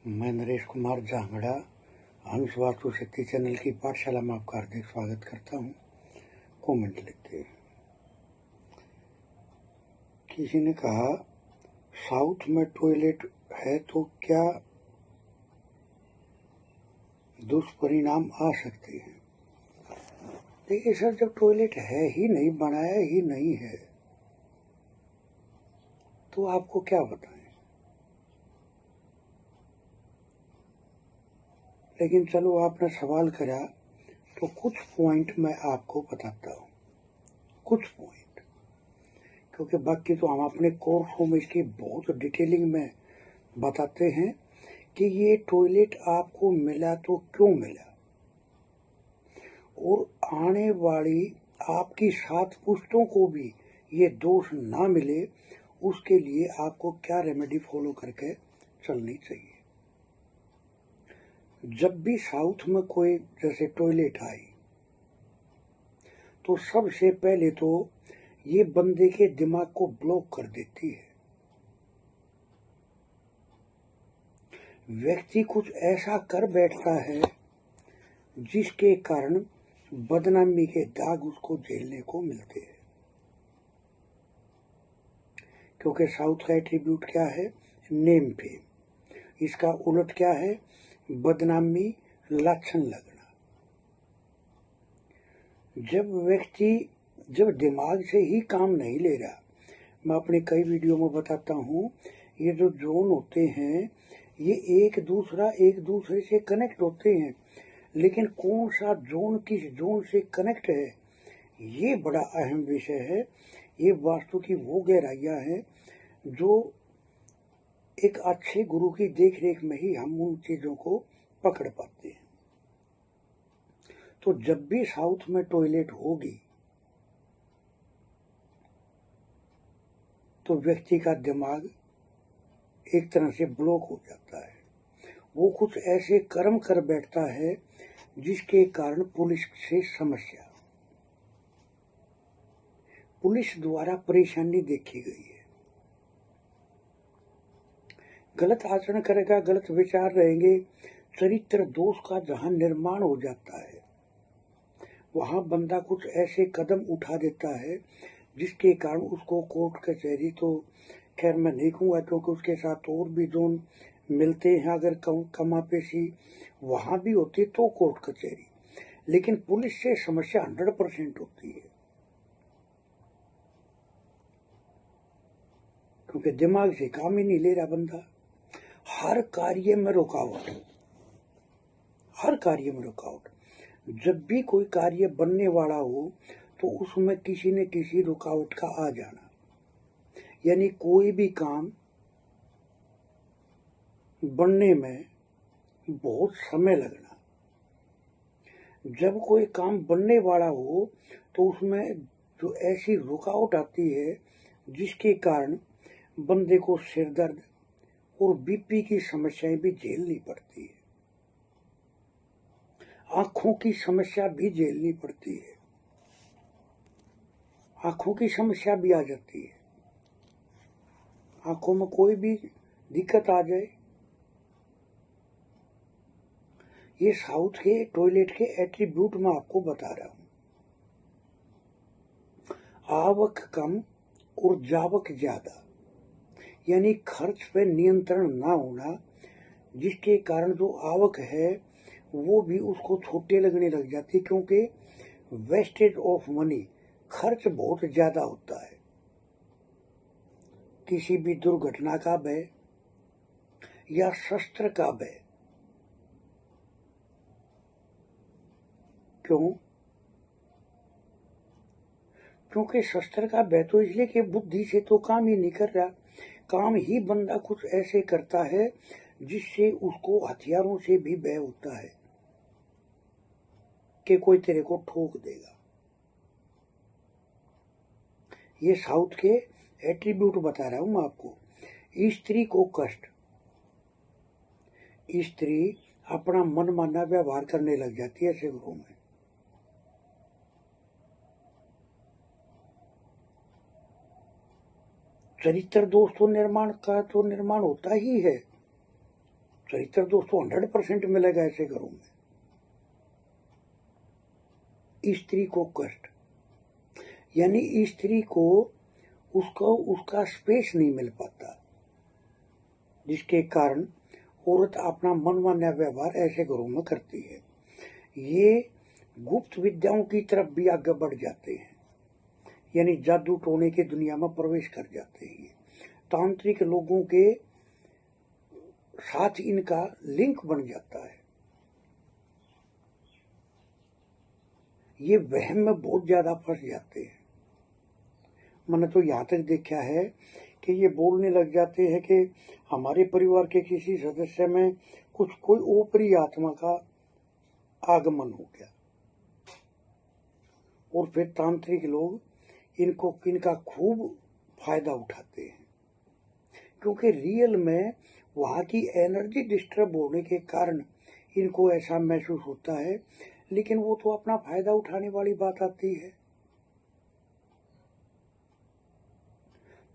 मैं नरेश कुमार जांगड़ा अंश वास्तु शक्ति चैनल की पाठशाला में आपका हार्दिक स्वागत करता हूँ। कमेंट लिखते हैं। किसी ने कहा साउथ में टॉयलेट है तो क्या दुष्परिणाम आ सकते हैं। देखिए सर, जब टॉयलेट है ही नहीं, बनाया ही नहीं है, तो आपको क्या बताएं। लेकिन चलो, आपने सवाल करा तो कुछ पॉइंट मैं आपको बताता हूँ, कुछ पॉइंट, क्योंकि बाकी तो हम अपने कोर्सों में इसकी बहुत डिटेलिंग में बताते हैं कि ये टॉयलेट आपको मिला तो क्यों मिला, और आने वाली आपकी 7 पुश्तों को भी ये दोष ना मिले, उसके लिए आपको क्या रेमेडी फॉलो करके चलनी चाहिए। जब भी साउथ में कोई जैसे टॉयलेट आई तो सबसे पहले तो ये बंदे के दिमाग को ब्लॉक कर देती है। व्यक्ति कुछ ऐसा कर बैठता है जिसके कारण बदनामी के दाग उसको झेलने को मिलते हैं। क्योंकि साउथ का एट्रीब्यूट क्या है? Name fame. इसका उलट क्या है? बदनामी, लाछन लगना। जब दिमाग से ही काम नहीं ले रहा, मैं अपने कई वीडियो में बताता हूँ, ये जो जोन होते हैं ये एक दूसरे से कनेक्ट होते हैं, लेकिन कौन सा जोन किस जोन से कनेक्ट है, ये बड़ा अहम विषय है। ये वास्तु की वो गहराइयाँ हैं जो एक अच्छे गुरु की देखरेख में ही हम उन चीजों को पकड़ पाते हैं। तो जब भी साउथ में टॉयलेट होगी तो व्यक्ति का दिमाग एक तरह से ब्लॉक हो जाता है। वो कुछ ऐसे कर्म कर बैठता है जिसके कारण पुलिस से समस्या, पुलिस द्वारा परेशानी देखी गई है। गलत आचरण करेगा, गलत विचार रहेंगे, चरित्र दोष का जहां निर्माण हो जाता है वहां बंदा कुछ ऐसे कदम उठा देता है जिसके कारण उसको कोर्ट कचहरी, तो खैर मैं नहीं कहूँगा क्योंकि उसके साथ और भी जोन मिलते हैं, अगर कमापेशी वहां भी होती तो कोर्ट कचहरी, लेकिन पुलिस से समस्या 100% होती है। क्योंकि दिमाग से काम ही नहीं ले रहा बंदा। हर कार्य में रुकावट, हर कार्य में रुकावट। जब भी कोई कार्य बनने वाला हो तो उसमें किसी न किसी रुकावट का आ जाना, यानी कोई भी काम बनने में बहुत समय लगना। जब कोई काम बनने वाला हो तो उसमें जो ऐसी रुकावट आती है जिसके कारण बंदे को सिर दर्द और बीपी की समस्याएं भी झेलनी पड़ती है, आंखों की समस्या भी झेलनी पड़ती है, आंखों की समस्या भी आ जाती है। आंखों में कोई भी दिक्कत आ जाए, ये साउथ के टॉयलेट के एट्रीब्यूट में आपको बता रहा हूं। आवक कम और जावक ज्यादा, यानी खर्च पे नियंत्रण ना होना, जिसके कारण जो आवक है वो भी उसको छोटे लगने लग जाती, क्योंकि वेस्टेज ऑफ मनी, खर्च बहुत ज्यादा होता है। किसी भी दुर्घटना का भय या शस्त्र का भय। क्यों? क्योंकि शस्त्र का भय तो इसलिए कि बुद्धि से तो काम ही नहीं कर रहा, काम ही बंदा कुछ ऐसे करता है जिससे उसको हथियारों से भी भय होता है कि कोई तेरे को ठोक देगा। ये साउथ के एट्रीब्यूट बता रहा हूं मैं आपको। स्त्री को कष्ट, स्त्री अपना मनमाना व्यवहार करने लग जाती है ऐसे घरों में। चरित्र दोष तो निर्माण होता ही है। चरित्र दोस्तों 100% मिलेगा ऐसे घरों में। स्त्री को कष्ट, यानी स्त्री को उसका स्पेस नहीं मिल पाता, जिसके कारण औरत अपना मनमाना व्यवहार ऐसे घरों में करती है। ये गुप्त विद्याओं की तरफ भी आगे बढ़ जाते हैं, यानी जादू टोने की दुनिया में प्रवेश कर जाते हैं। तांत्रिक लोगों के साथ इनका लिंक बन जाता है। ये वहम में बहुत ज्यादा फंस जाते हैं। मैंने तो यहाँ तक देखा है कि ये बोलने लग जाते हैं कि हमारे परिवार के किसी सदस्य में कोई ऊपरी आत्मा का आगमन हो गया, और फिर तांत्रिक लोग इनका खूब फायदा उठाते हैं, क्योंकि रियल में वहाँ की एनर्जी डिस्टर्ब होने के कारण इनको ऐसा महसूस होता है। लेकिन वो तो अपना फायदा उठाने वाली बात आती है।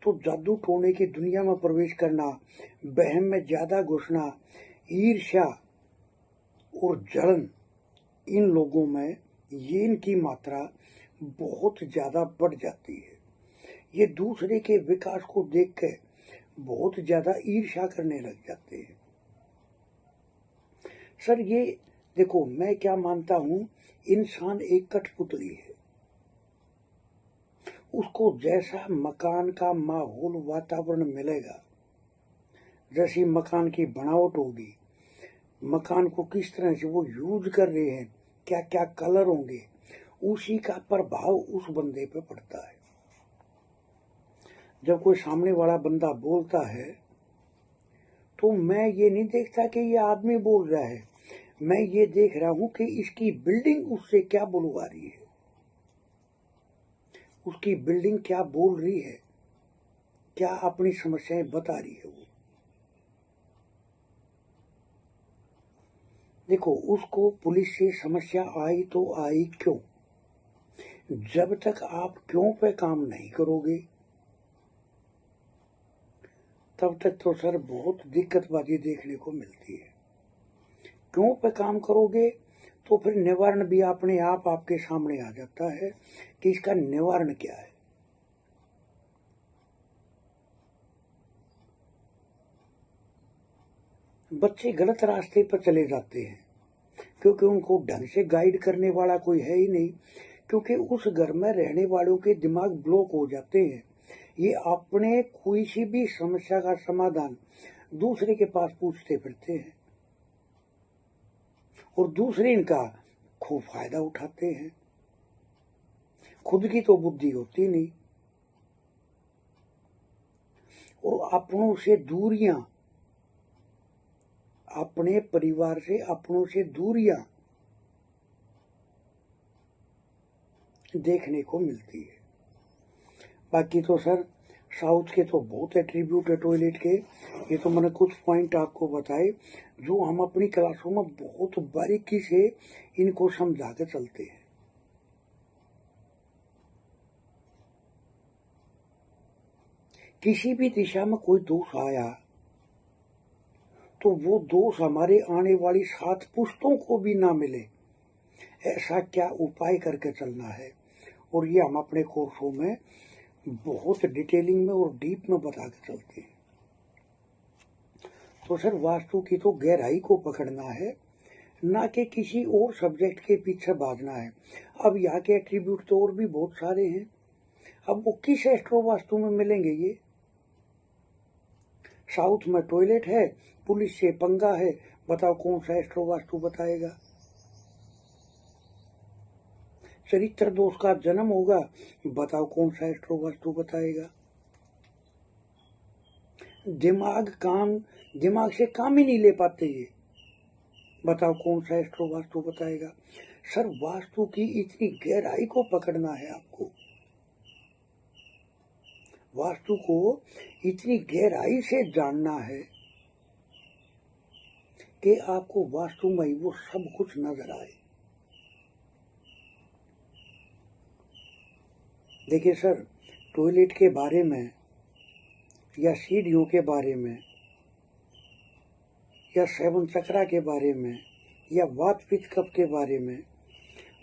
तो जादू टोने की दुनिया में प्रवेश करना, वहम में ज्यादा घुसना, ईर्ष्या और जलन, इन लोगों में ये इनकी मात्रा बहुत ज्यादा बढ़ जाती है। ये दूसरे के विकास को देख के बहुत ज्यादा ईर्ष्या करने लग जाते हैं। सर ये देखो, मैं क्या मानता हूं, इंसान एक कठपुतली है। उसको जैसा मकान का माहौल वातावरण मिलेगा, जैसी मकान की बनावट होगी, मकान को किस तरह से वो यूज कर रहे हैं, क्या क्या कलर होंगे, उसी का प्रभाव उस बंदे पे पड़ता है। जब कोई सामने वाला बंदा बोलता है तो मैं ये नहीं देखता कि ये आदमी बोल रहा है, मैं ये देख रहा हूं कि इसकी बिल्डिंग उससे क्या बुलवा रही है, उसकी बिल्डिंग क्या बोल रही है, क्या अपनी समस्याएं बता रही है। वो देखो, उसको पुलिस से समस्या आई तो आई क्यों? जब तक आप क्यों पे काम नहीं करोगे तब तक तो सर बहुत दिक्कतबाजी देखने को मिलती है। क्यों पे काम करोगे तो फिर निवारण भी अपने आप आपके सामने आ जाता है कि इसका निवारण क्या है। बच्चे गलत रास्ते पर चले जाते हैं क्योंकि उनको ढंग से गाइड करने वाला कोई है ही नहीं, क्योंकि उस घर में रहने वालों के दिमाग ब्लॉक हो जाते हैं। ये अपने कोई सी भी समस्या का समाधान दूसरे के पास पूछते फिरते हैं और दूसरे इनका खूब फायदा उठाते हैं। खुद की तो बुद्धि होती नहीं, और अपनों से दूरियां, अपने परिवार से अपनों से दूरियां देखने को मिलती है। बाकी तो सर साउथ के तो बहुत एट्रीब्यूट है टॉयलेट के। ये तो मैंने कुछ पॉइंट आपको बताए जो हम अपनी क्लासों में बहुत बारीकी से इनको समझा के चलते हैं। किसी भी दिशा में कोई दोष आया तो वो दोष हमारे आने वाली 7 पुश्तों को भी ना मिले, ऐसा क्या उपाय करके चलना है। और ये हम अपने कोर्सों में बहुत डिटेलिंग में और डीप में बता के चलते हैं। तो सर वास्तु की तो गहराई को पकड़ना है, ना कि किसी और सब्जेक्ट के पीछे भागना है। अब यहाँ के एट्रीब्यूट तो और भी बहुत सारे हैं, अब वो किस एस्ट्रो वास्तु में मिलेंगे। ये साउथ में टॉयलेट है, पुलिस से पंगा है, बताओ कौन सा एस्ट्रो वास्तु बताएगा। चरित्र दोष का जन्म होगा, बताओ कौन सा एस्ट्रो वास्तु बताएगा। दिमाग से काम ही नहीं ले पाते ये, बताओ कौन सा एस्ट्रो वास्तु बताएगा। सर वास्तु की इतनी गहराई को पकड़ना है आपको, वास्तु को इतनी गहराई से जानना है कि आपको वास्तु में ही वो सब कुछ नजर आए। देखिए सर, टॉयलेट के बारे में या सीढ़ियों के बारे में या सेवन चक्रा के बारे में या वात पित्त कफ के बारे में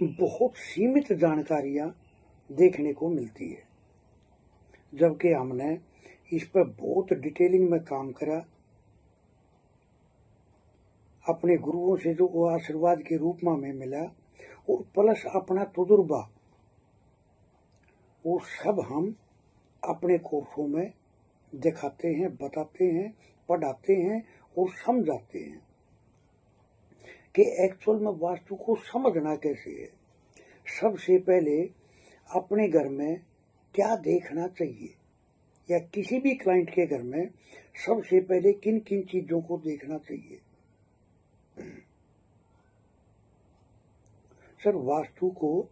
बहुत सीमित जानकारियां देखने को मिलती है, जबकि हमने इस पर बहुत डिटेलिंग में काम करा। अपने गुरुओं से जो वो आशीर्वाद के रूप में हमें मिला और प्लस अपना तजुर्बा, वो सब हम अपने कोर्सों में दिखाते हैं, बताते हैं, पढ़ाते हैं और समझाते हैं कि एक्चुअल में वास्तु को समझना कैसे है। सबसे पहले अपने घर में क्या देखना चाहिए, या किसी भी क्लाइंट के घर में सबसे पहले किन किन चीजों को देखना चाहिए। सर, वास्तु को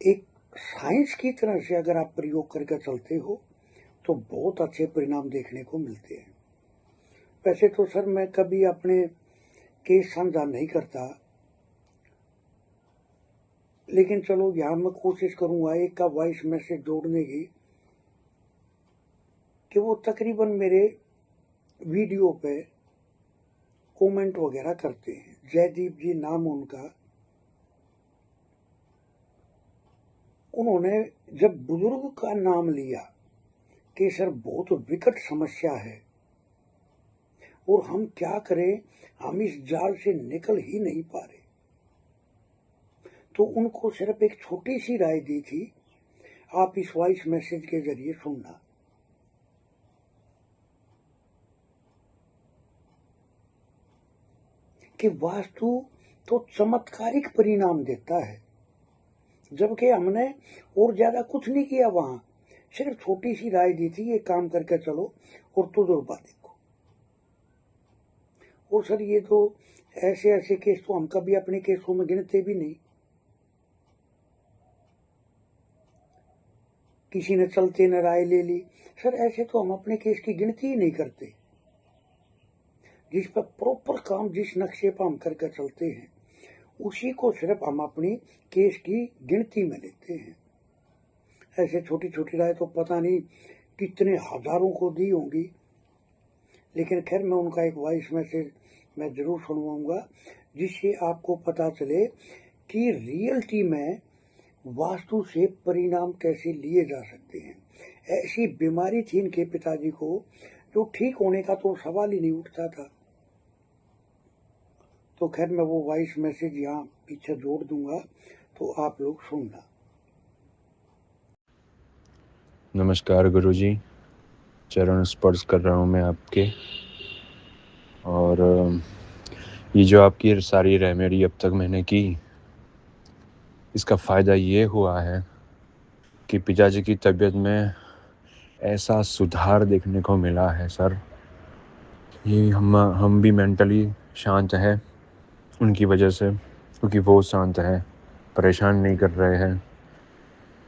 एक साइंस की तरह से अगर आप प्रयोग करके चलते हो तो बहुत अच्छे परिणाम देखने को मिलते हैं। वैसे तो सर मैं कभी अपने केस साझा नहीं करता, लेकिन चलो यहाँ मैं कोशिश करूंगा एक का वॉइस मैसेज जोड़ने की, कि वो तकरीबन मेरे वीडियो पे कमेंट वगैरह करते हैं। जयदीप जी नाम उनका। उन्होंने जब बुजुर्ग का नाम लिया कि सर बहुत विकट समस्या है और हम क्या करें, हम इस जाल से निकल ही नहीं पा रहे, तो उनको सिर्फ एक छोटी सी राय दी थी, आप इस वॉइस मैसेज के जरिए सुनना। कि वास्तु तो चमत्कारिक परिणाम देता है, जबकि हमने और ज्यादा कुछ नहीं किया, वहां सिर्फ छोटी सी राय दी थी, ये काम करके चलो और तजुर्बा देखो। और सर ये तो ऐसे ऐसे केस तो हम कभी अपने केसों में गिनते भी नहीं। किसी ने चलते न राय ले ली, सर ऐसे तो हम अपने केस की गिनती ही नहीं करते। जिस पर प्रॉपर काम, जिस नक्शे पर हम करके चलते हैं, उसी को सिर्फ हम अपनी केस की गिनती में लेते हैं। ऐसे छोटी छोटी राय तो पता नहीं कितने हजारों को दी होंगी, लेकिन खैर मैं उनका एक वॉइस मैसेज मैं जरूर सुनवाऊंगा, जिससे आपको पता चले कि रियलिटी में वास्तु से परिणाम कैसे लिए जा सकते हैं। ऐसी बीमारी थी इनके पिताजी को जो ठीक होने का तो सवाल ही नहीं उठता था। तो खैर मैं वो वॉइस मैसेज यहाँ पीछे जोड़ दूंगा, तो आप लोग सुनना। नमस्कार गुरुजी, चरण स्पर्श कर रहा हूँ मैं आपके। और ये जो आपकी सारी रेमेडी अब तक मैंने की, इसका फ़ायदा ये हुआ है कि पिताजी की तबीयत में ऐसा सुधार देखने को मिला है सर। ये हम भी मेंटली शांत है उनकी वजह से, क्योंकि वो शांत है, परेशान नहीं कर रहे हैं।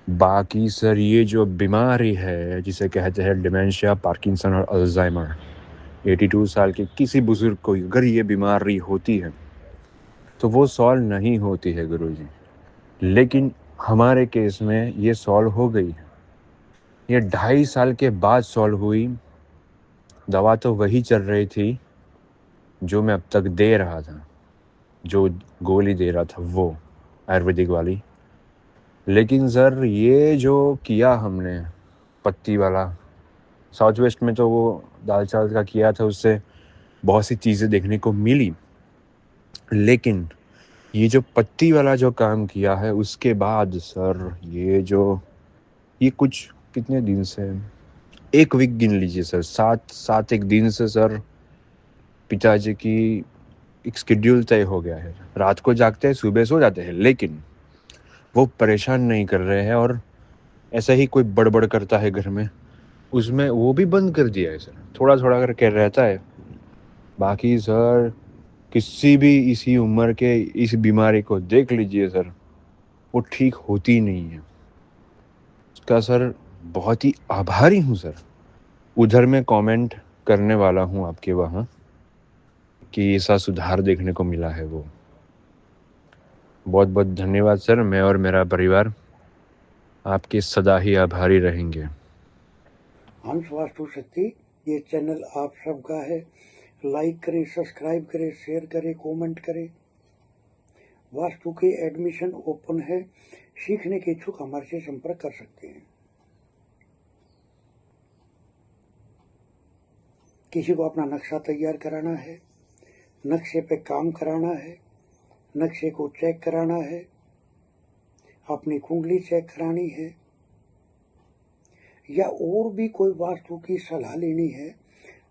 बाकी सर ये जो बीमारी है जिसे कहते हैं डिमेंशिया, पार्किंसन और अल्जाइमर, 82 साल के किसी बुजुर्ग को अगर ये बीमारी होती है तो वो सॉल्व नहीं होती है गुरुजी। लेकिन हमारे केस में ये सॉल्व हो गई है। ये 2.5 साल के बाद सॉल्व हुई। दवा तो वही चल रही थी जो मैं अब तक दे रहा था, जो गोली दे रहा था वो आयुर्वेदिक वाली। लेकिन सर ये जो किया हमने पत्ती वाला, साउथ वेस्ट में तो वो दाल चावल का किया था, उससे बहुत सी चीज़ें देखने को मिली। लेकिन ये जो पत्ती वाला जो काम किया है उसके बाद सर ये कुछ कितने दिन से, 1 वीक गिन लीजिए सर, 7 एक दिन से सर पिताजी की एक शेड्यूल तय हो गया है। रात को जागते हैं, सुबह सो जाते हैं, लेकिन वो परेशान नहीं कर रहे हैं। और ऐसा ही कोई बड़बड़ करता है घर में, उसमें वो भी बंद कर दिया है सर, थोड़ा थोड़ा करके रहता है। बाकी सर किसी भी इसी उम्र के इस बीमारी को देख लीजिए सर, वो ठीक होती नहीं है। उसका सर बहुत ही आभारी हूँ सर। उधर मैं कमेंट करने वाला हूँ आपके वहाँ कि ऐसा सुधार देखने को मिला है। वो बहुत बहुत धन्यवाद सर। मैं और मेरा परिवार आपके सदा ही आभारी रहेंगे। हंस वास्तु शक्ति ये चैनल आप सबका है। लाइक करें, सब्सक्राइब करें, शेयर करें, कमेंट करें। वास्तु के एडमिशन ओपन है, सीखने के इच्छुक हमारे से संपर्क कर सकते हैं। किसी को अपना नक्शा तैयार कराना है, नक्शे पे काम कराना है, नक्शे को चेक कराना है, अपनी कुंडली चेक करानी है, या और भी कोई वास्तु की सलाह लेनी है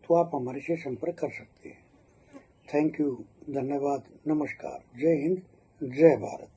तो आप हमारे से संपर्क कर सकते हैं। थैंक यू, धन्यवाद, नमस्कार, जय हिंद, जय भारत।